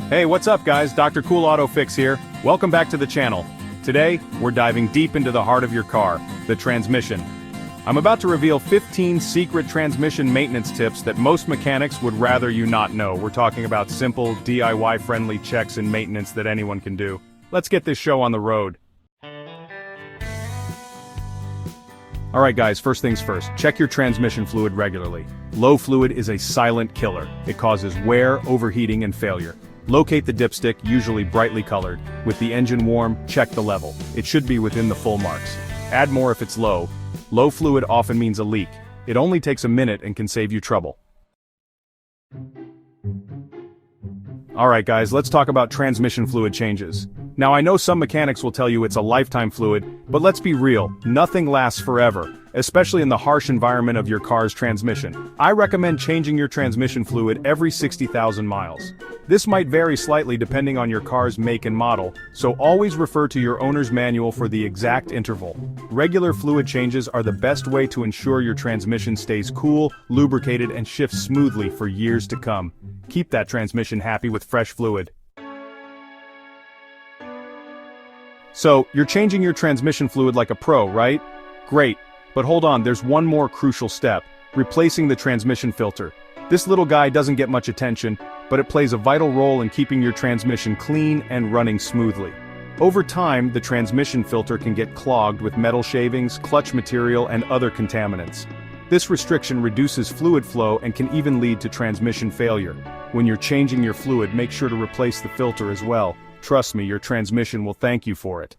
Hey, what's up guys? Dr. Cool Auto Fix here. Welcome back to the channel. Today, we're diving deep into the heart of your car, the transmission. I'm about to reveal 15 secret transmission maintenance tips that most mechanics would rather you not know. We're talking about simple, DIY-friendly checks and maintenance that anyone can do. Let's get this show on the road. Alright guys, first things first, check your transmission fluid regularly. Low fluid is a silent killer. It causes wear, overheating, and failure. Locate the dipstick, usually brightly colored. With the engine warm, check the level. It should be within the full marks. Add more if it's low. Low fluid often means a leak. It only takes a minute and can save you trouble. Alright guys, let's talk about transmission fluid changes. Now I know some mechanics will tell you it's a lifetime fluid, but let's be real, nothing lasts forever, especially in the harsh environment of your car's transmission. I recommend changing your transmission fluid every 60,000 miles. This might vary slightly depending on your car's make and model, so always refer to your owner's manual for the exact interval. Regular fluid changes are the best way to ensure your transmission stays cool, lubricated, and shifts smoothly for years to come. Keep that transmission happy with fresh fluid. So, you're changing your transmission fluid like a pro, right? Great. But hold on, there's one more crucial step: replacing the transmission filter. This little guy doesn't get much attention, but it plays a vital role in keeping your transmission clean and running smoothly. Over time, the transmission filter can get clogged with metal shavings, clutch material, and other contaminants. This restriction reduces fluid flow and can even lead to transmission failure. When you're changing your fluid, make sure to replace the filter as well. Trust me, your transmission will thank you for it.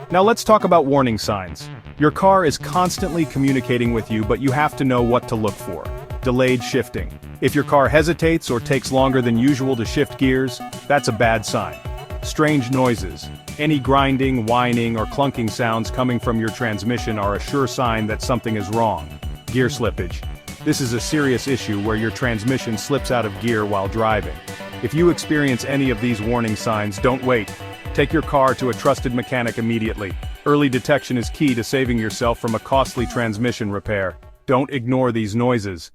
Now let's talk about warning signs. Your car is constantly communicating with you, but you have to know what to look for. Delayed shifting. If your car hesitates or takes longer than usual to shift gears, that's a bad sign. Strange noises. Any grinding, whining, or clunking sounds coming from your transmission are a sure sign that something is wrong. Gear slippage. This is a serious issue where your transmission slips out of gear while driving. If you experience any of these warning signs, don't wait. Take your car to a trusted mechanic immediately. Early detection is key to saving yourself from a costly transmission repair. Don't ignore these noises.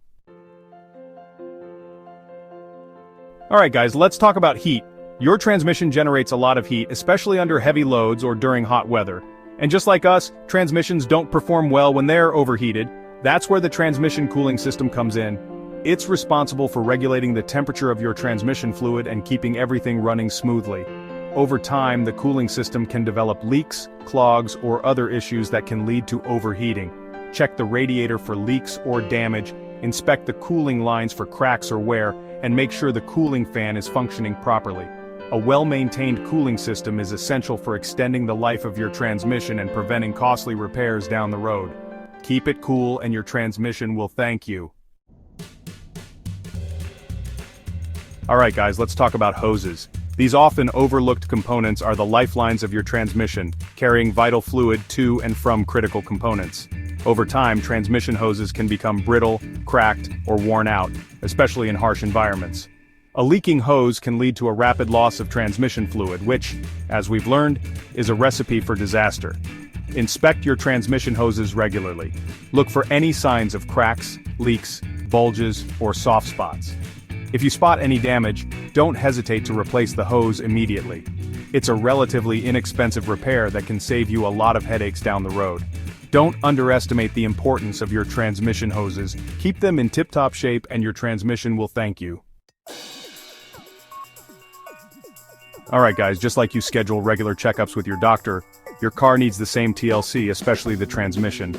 Alright guys, let's talk about heat. Your transmission generates a lot of heat, especially under heavy loads or during hot weather. And just like us, transmissions don't perform well when they're overheated. That's where the transmission cooling system comes in. It's responsible for regulating the temperature of your transmission fluid and keeping everything running smoothly. Over time, the cooling system can develop leaks, clogs, or other issues that can lead to overheating. Check the radiator for leaks or damage, inspect the cooling lines for cracks or wear, and make sure the cooling fan is functioning properly. A well-maintained cooling system is essential for extending the life of your transmission and preventing costly repairs down the road. Keep it cool and your transmission will thank you. Alright guys, let's talk about hoses. These often overlooked components are the lifelines of your transmission, carrying vital fluid to and from critical components. Over time, transmission hoses can become brittle, cracked, or worn out, especially in harsh environments. A leaking hose can lead to a rapid loss of transmission fluid, which, as we've learned, is a recipe for disaster. Inspect your transmission hoses regularly. Look for any signs of cracks, leaks, bulges, or soft spots. If you spot any damage, don't hesitate to replace the hose immediately. It's a relatively inexpensive repair that can save you a lot of headaches down the road. Don't underestimate the importance of your transmission hoses. Keep them in tip-top shape and your transmission will thank you. Alright guys, just like you schedule regular checkups with your doctor, your car needs the same TLC, especially the transmission.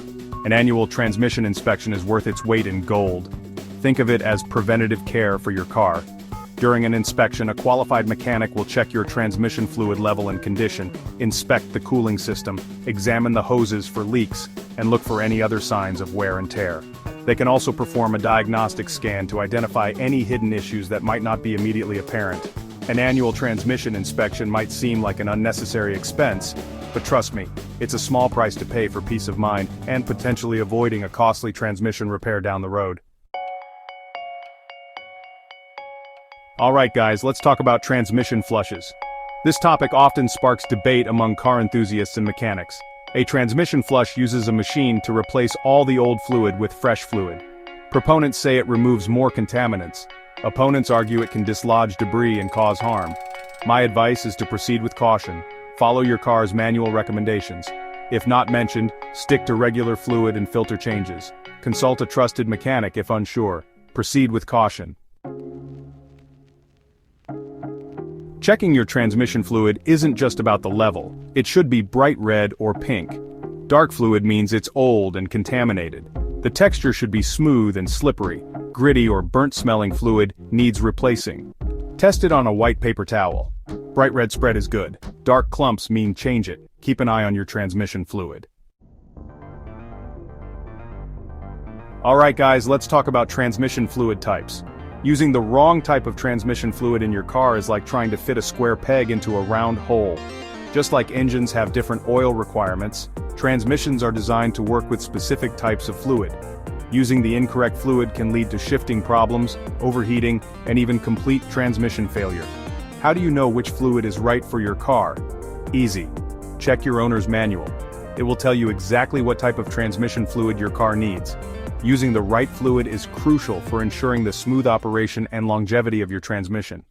An annual transmission inspection is worth its weight in gold. Think of it as preventative care for your car. During an inspection, a qualified mechanic will check your transmission fluid level and condition, inspect the cooling system, examine the hoses for leaks, and look for any other signs of wear and tear. They can also perform a diagnostic scan to identify any hidden issues that might not be immediately apparent. An annual transmission inspection might seem like an unnecessary expense, but trust me, it's a small price to pay for peace of mind and potentially avoiding a costly transmission repair down the road. Alright guys, let's talk about transmission flushes. This topic often sparks debate among car enthusiasts and mechanics. A transmission flush uses a machine to replace all the old fluid with fresh fluid. Proponents say it removes more contaminants. Opponents argue it can dislodge debris and cause harm. My advice is to proceed with caution. Follow your car's manual recommendations. If not mentioned, stick to regular fluid and filter changes. Consult a trusted mechanic if unsure. Proceed with caution. Checking your transmission fluid isn't just about the level. It should be bright red or pink. Dark fluid means it's old and contaminated. The texture should be smooth and slippery. Gritty or burnt-smelling fluid needs replacing. Test it on a white paper towel. Bright red spread is good. Dark clumps mean change it. Keep an eye on your transmission fluid. Alright guys, let's talk about transmission fluid types. Using the wrong type of transmission fluid in your car is like trying to fit a square peg into a round hole. Just like engines have different oil requirements, transmissions are designed to work with specific types of fluid. Using the incorrect fluid can lead to shifting problems, overheating, and even complete transmission failure. How do you know which fluid is right for your car? Easy. Check your owner's manual. It will tell you exactly what type of transmission fluid your car needs. Using the right fluid is crucial for ensuring the smooth operation and longevity of your transmission.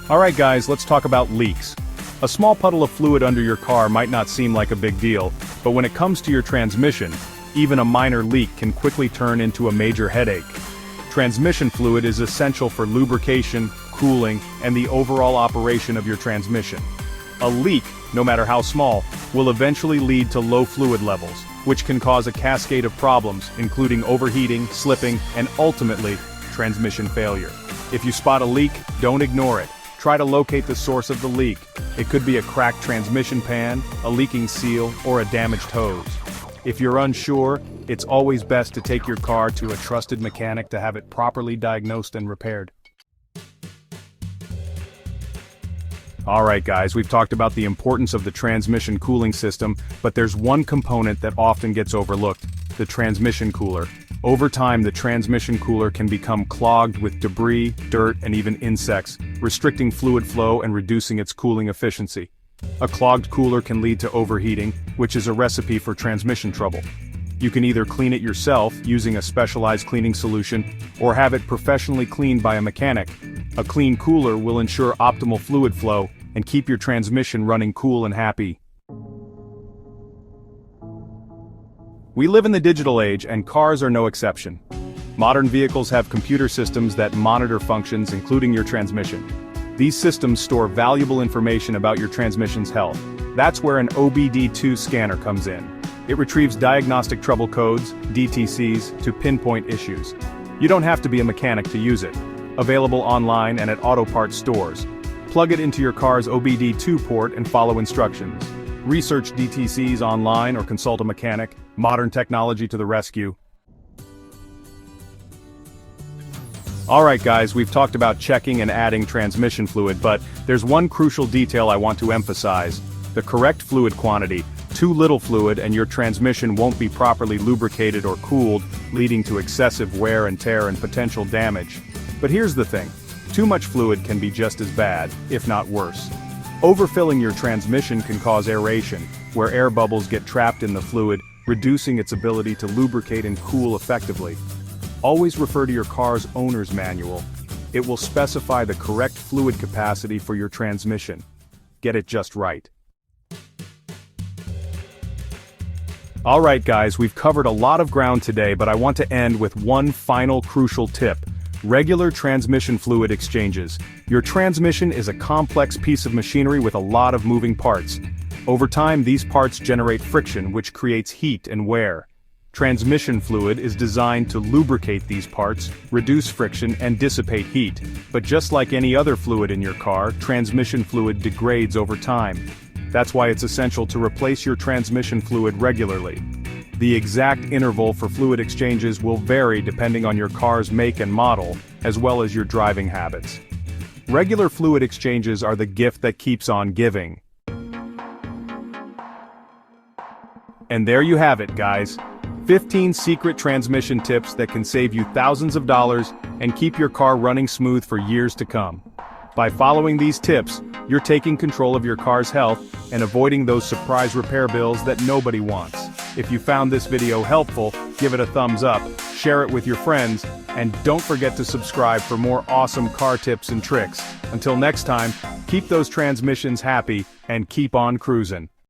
Alright guys, let's talk about leaks. A small puddle of fluid under your car might not seem like a big deal, but when it comes to your transmission, even a minor leak can quickly turn into a major headache. Transmission fluid is essential for lubrication, cooling, and the overall operation of your transmission. A leak, no matter how small, will eventually lead to low fluid levels, which can cause a cascade of problems, including overheating, slipping, and ultimately, transmission failure. If you spot a leak, don't ignore it. Try to locate the source of the leak. It could be a cracked transmission pan, a leaking seal, or a damaged hose. If you're unsure, it's always best to take your car to a trusted mechanic to have it properly diagnosed and repaired. Alright guys, we've talked about the importance of the transmission cooling system, but there's one component that often gets overlooked: the transmission cooler. Over time, the transmission cooler can become clogged with debris, dirt, and even insects, restricting fluid flow and reducing its cooling efficiency. A clogged cooler can lead to overheating, which is a recipe for transmission trouble. You can either clean it yourself using a specialized cleaning solution, or have it professionally cleaned by a mechanic. A clean cooler will ensure optimal fluid flow and keep your transmission running cool and happy. We live in the digital age, and cars are no exception. Modern vehicles have computer systems that monitor functions, including your transmission. These systems store valuable information about your transmission's health. That's where an OBD2 scanner comes in. It retrieves diagnostic trouble codes, DTCs, to pinpoint issues. You don't have to be a mechanic to use it. Available online and at auto parts stores. Plug it into your car's OBD2 port and follow instructions. Research DTCs online or consult a mechanic. Modern technology to the rescue. Alright guys, we've talked about checking and adding transmission fluid, but there's one crucial detail I want to emphasize: the correct fluid quantity. Too little fluid and your transmission won't be properly lubricated or cooled, leading to excessive wear and tear and potential damage. But here's the thing: too much fluid can be just as bad, if not worse. Overfilling your transmission can cause aeration, where air bubbles get trapped in the fluid, reducing its ability to lubricate and cool effectively. Always refer to your car's owner's manual. It will specify the correct fluid capacity for your transmission. Get it just right. Alright guys, we've covered a lot of ground today, but I want to end with one final crucial tip: regular transmission fluid exchanges. Your transmission is a complex piece of machinery with a lot of moving parts. Over time, these parts generate friction, which creates heat and wear. Transmission fluid is designed to lubricate these parts, reduce friction, and dissipate heat. But just like any other fluid in your car, transmission fluid degrades over time. That's why it's essential to replace your transmission fluid regularly. The exact interval for fluid exchanges will vary depending on your car's make and model, as well as your driving habits. Regular fluid exchanges are the gift that keeps on giving. And there you have it, guys. 15 secret transmission tips that can save you thousands of dollars and keep your car running smooth for years to come. By following these tips, you're taking control of your car's health and avoiding those surprise repair bills that nobody wants. If you found this video helpful, give it a thumbs up, share it with your friends, and don't forget to subscribe for more awesome car tips and tricks. Until next time, keep those transmissions happy and keep on cruising.